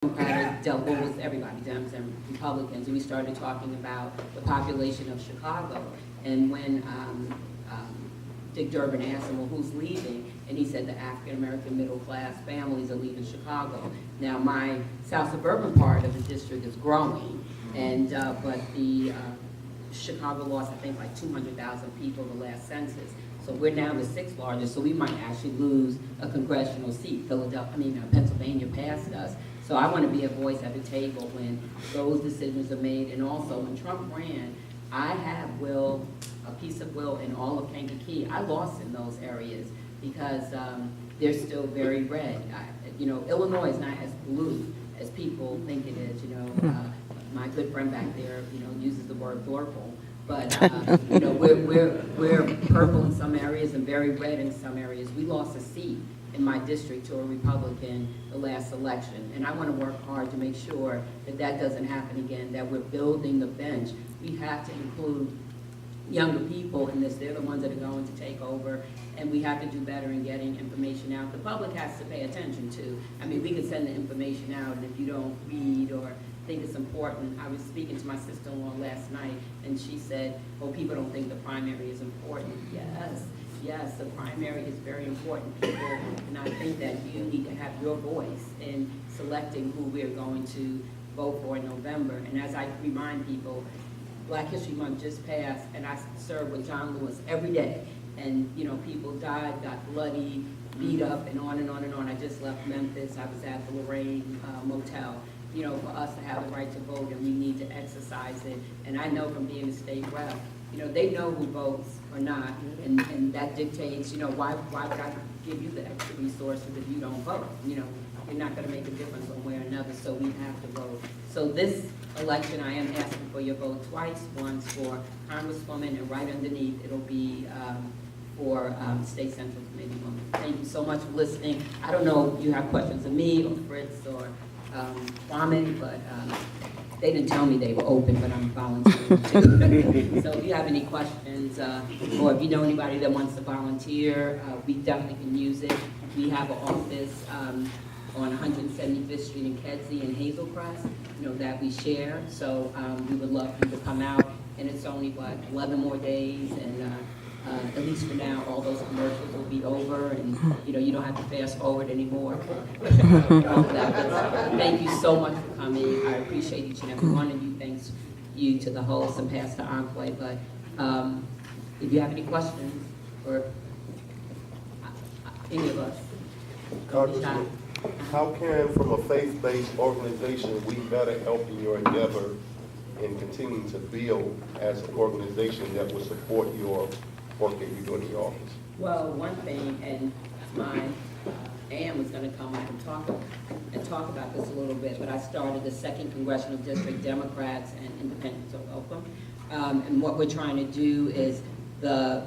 Democratic dealt with everybody, Dems and Republicans, and we started talking about the population of Chicago. And when Dick Durbin asked him, well, who's leaving? And he said the African-American middle-class families are leaving Chicago. Now, my south suburban part of the district is growing, and but the Chicago lost, I think, like 200,000 people the last census. So we're now the sixth largest, so we might actually lose a congressional seat. Pennsylvania passed us. So I want to be a voice at the table when those decisions are made. And also, when Trump ran, I have a piece of will in all of Kankakee. I lost in those areas because they're still very red. Illinois is not as blue as people think it is. My good friend back there, uses the word Thorple. But, we're purple in some areas and very red in some areas. We lost a seat in my district to a Republican the last election. And I want to work hard to make sure that that doesn't happen again, that we're building the bench. We have to include younger people in this. They're the ones that are going to take over, and we have to do better in getting information out. The public has to pay attention to. We could send the information out, and if you don't read or think it's important. I was speaking to my sister-in-law last night, and she said, well, people don't think the primary is important. Yes, the primary is very important, people, and I think that you need to have your voice in selecting who we're going to vote for in November. And as I remind people, Black History Month just passed, and I served with John Lewis every day. And, people died, got bloody, beat up, and on and on and on. I just left Memphis. I was at the Lorraine Motel. For us to have the right to vote, and we need to exercise it. And I know from being a state rep, they know who votes or not, and that dictates, why would I give you the extra resources if you don't vote? You're not going to make a difference one way or another, so we have to vote. So this election, I am asking for your vote twice, once for Congresswoman, and right underneath, it'll be for State Central Committee woman. Thank you so much for listening. I don't know if you have questions of me or Fritz or Kwame, but they didn't tell me they were open, but I'm volunteering too. So if you have any questions, or if you know anybody that wants to volunteer, we definitely can use it. We have an office on 175th Street in Kedzie and Hazel Crest, that we share. So we would love for you to come out, and it's only, 11 more days, and at least for now, all those commercials will be over, and you don't have to fast forward anymore. Thank you so much for coming. I appreciate each and every one of you. Thanks you to the host and Pastor Enclave. But if you have any questions or any of us, Congresswoman, how can, from a faith-based organization, we better help in your endeavor in continuing to build as an organization that will support your work that you do in the office? Well, one thing, and my Ann was going to come up and talk about this a little bit, but I started the 2nd Congressional District, Democrats and Independents are welcome. And what we're trying to do is, the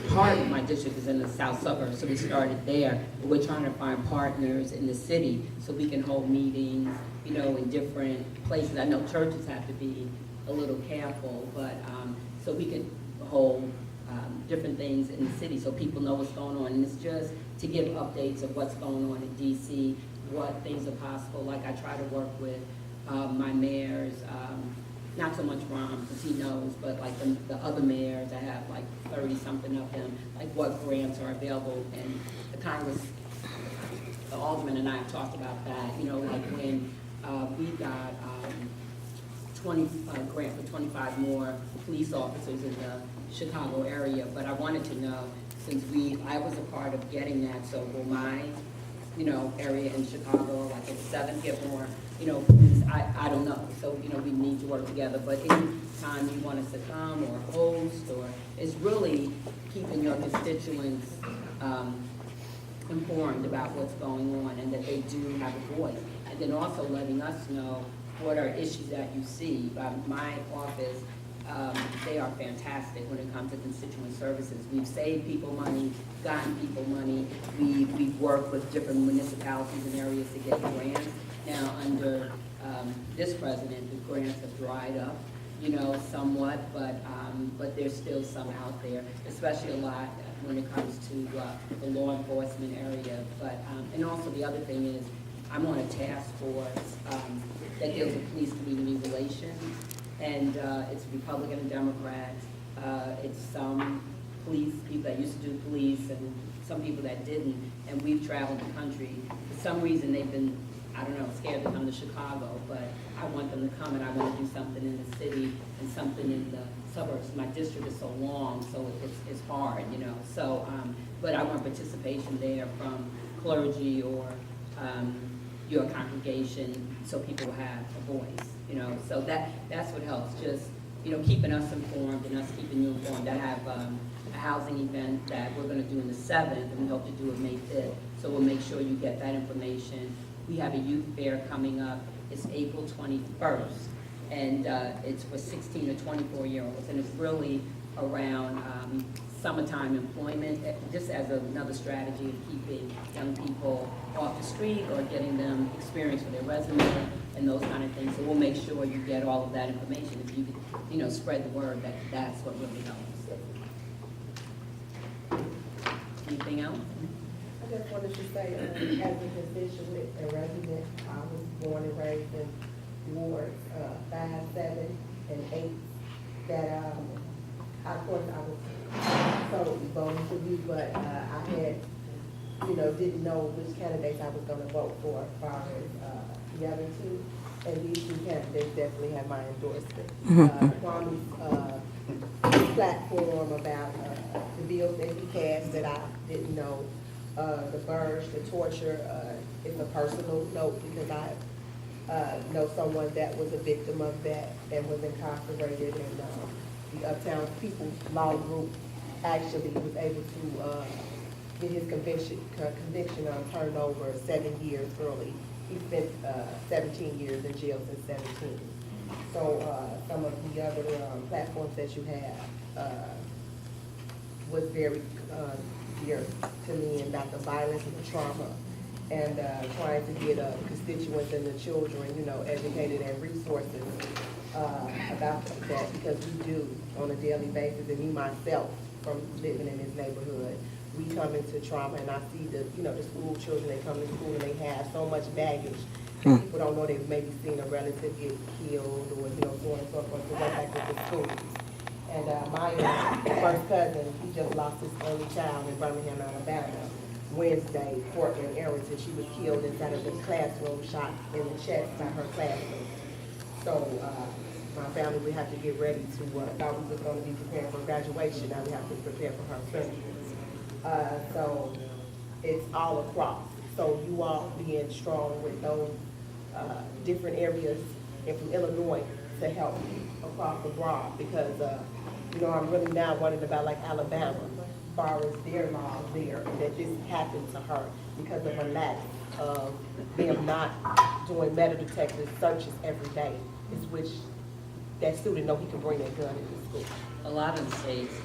part of my district is in the south suburbs, so we started there. But we're trying to find partners in the city so we can hold meetings, in different places. I know churches have to be a little careful, but so we can hold different things in the city so people know what's going on. And it's just to give updates of what's going on in D.C., what things are possible. Like I try to work with my mayors, not so much Ron, because he knows, but like the other mayors, I have like 30-something of them, like what grants are available. And the alderman and I have talked about that, like when we got 20 grant for 25 more police officers in the Chicago area, but I wanted to know, since I was a part of getting that, so will my, area in Chicago, like at 7, get more, police? I don't know. So, we need to work together, but any time you want us to come or host, or it's really keeping your constituents informed about what's going on and that they do have a voice. And then also letting us know what are issues that you see. My office, they are fantastic when it comes to constituent services. We've saved people money, gotten people money. We've worked with different municipalities and areas to get grants. Now, under this president, the grants have dried up, somewhat, but there's still some out there, especially a lot when it comes to the law enforcement area. But and also the other thing is, I'm on a task force that deals with police-community relations, and it's Republican and Democrats. It's some police, people that used to do police, and some people that didn't, and we've traveled the country. For some reason, they've been, I don't know, scared to come to Chicago, but I want them to come, and I want to do something in the city and something in the suburbs. My district is so long, so it's hard, you know. So, but I want participation there from clergy or your congregation, so people will have a voice, you know. So that's what helps, just, you know, keeping us informed and us keeping you informed. I have a housing event that we're going to do on the 7th, and we hope to do it May 5th. So we'll make sure you get that information. We have a youth fair coming up. It's April 21st, and it's for 16 to 24-year-olds, and it's really around summertime employment, just as another strategy of keeping young people off the street or getting them experience for their resume and those kind of things. So we'll make sure you get all of that information. If you could, you know, spread the word, that's what really helps. Anything else? I just wanted to say, as a constituent and resident, I was born and raised in wards 5, 7, and 8. That of course I was so voting for you, but I had, you know, didn't know which candidates I was going to vote for as far as the other two. And these two candidates definitely have my endorsement. Kwame's platform about the bills that he passed that I didn't know, the purge, the torture, is a personal note because I know someone that was a victim of that and was incarcerated, and the Uptown People's Law Group actually was able to get his conviction turned over 7 years early. He spent 17 years in jail since 17. So some of the other platforms that you have was very dear to me about the violence and the trauma, and trying to get constituents and the children, you know, educated and resources about that, because we do on a daily basis, and me myself, from living in this neighborhood, we come into trauma, and I see the, you know, the school children, they come to school and they have so much baggage. People don't know they've maybe seen a relative get killed, or, you know, so on and so forth, to go back to the schools. And my first cousin, he just lost his only child in Birmingham, Alabama, Wednesday, Portland, Arrington. She was killed inside of the classroom, shot in the chest by her classmate. So my family, we have to get ready to, thought we was going to be preparing for graduation, now we have to prepare for her funeral. So it's all across. So you all being strong with those different areas, and from Illinois to help across the broad, because you know, I'm really now wondering about like Alabama, as far as their laws there, and that this happened to her because of a lack of them not doing metal detector searches every day, is which that student know he can bring that gun into school. A lot of the states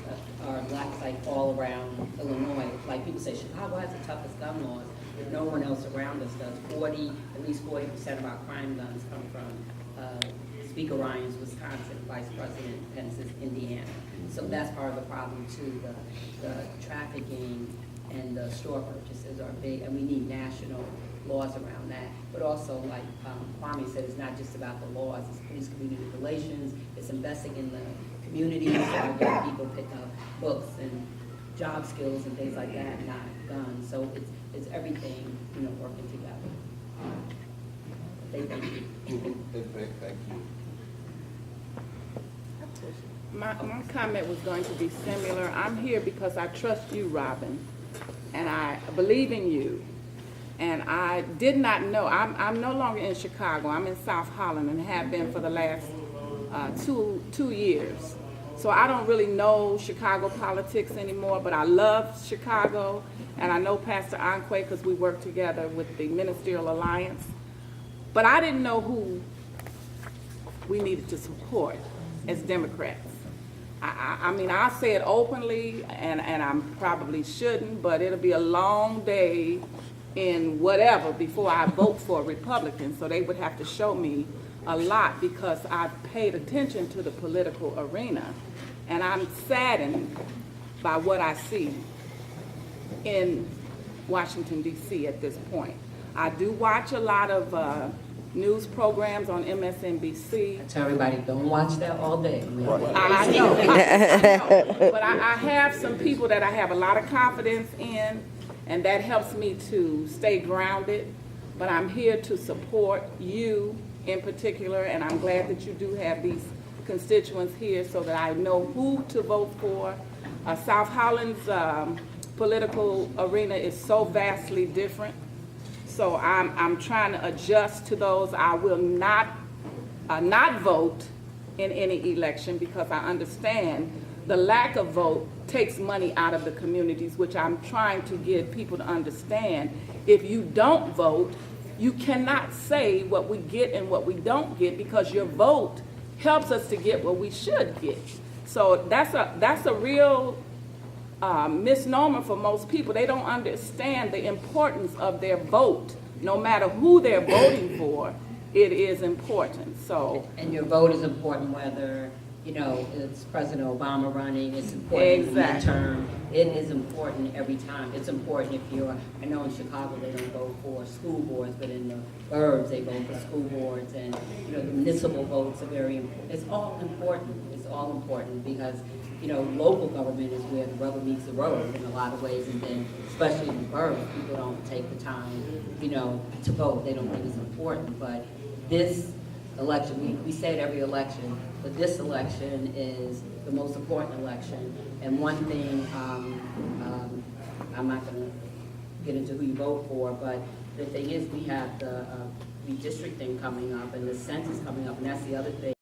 are like all around Illinois. Like people say, Chicago has the toughest gun laws. No one else around us does. At least 40% of our crime guns come from Speaker Ryan's Wisconsin, Vice President Pence's Indiana. So that's part of the problem too. The trafficking and the store purchases are big, and we need national laws around that. But also, like Kwame said, it's not just about the laws, it's police-community relations, it's investing in the community so that young people pick up books and job skills and things like that, not guns. So it's everything, you know, working together. Thank you. Thank you. My comment was going to be similar. I'm here because I trust you, Robin, and I believe in you. And I did not know, I'm no longer in Chicago. I'm in South Holland and have been for the last two years. So I don't really know Chicago politics anymore, but I love Chicago, and I know Pastor Anque because we work together with the Ministerial Alliance. But I didn't know who we needed to support as Democrats. I mean, I say it openly, and I probably shouldn't, but it'll be a long day in whatever before I vote for a Republican, so they would have to show me a lot, because I've paid attention to the political arena, and I'm saddened by what I see in Washington, D.C. at this point. I do watch a lot of news programs on MSNBC. Tell everybody, don't watch that all day. I know. But I have some people that I have a lot of confidence in, and that helps me to stay grounded. But I'm here to support you in particular, and I'm glad that you do have these constituents here so that I know who to vote for. South Holland's political arena is so vastly different. So I'm trying to adjust to those. I will not vote in any election because I understand the lack of vote takes money out of the communities, which I'm trying to get people to understand. If you don't vote, you cannot say what we get and what we don't get because your vote helps us to get what we should get. So that's a real misnomer for most people. They don't understand the importance of their vote. No matter who they're voting for, it is important. So, And your vote is important whether, it's President Obama running, it's important in the midterm. It is important every time. It's important if I know in Chicago they don't vote for school boards, but in the burbs they vote for school boards, and, the municipal votes are very important. It's all important. It's all important because, local government is where the rubber meets the road in a lot of ways, and then especially in the burbs, people don't take the time, to vote. They don't think it's important, but this election, we say it every election, but this election is the most important election. And one thing, I'm not going to get into who you vote for, but the thing is we have the redistricting coming up and the census coming up, and that's the other thing.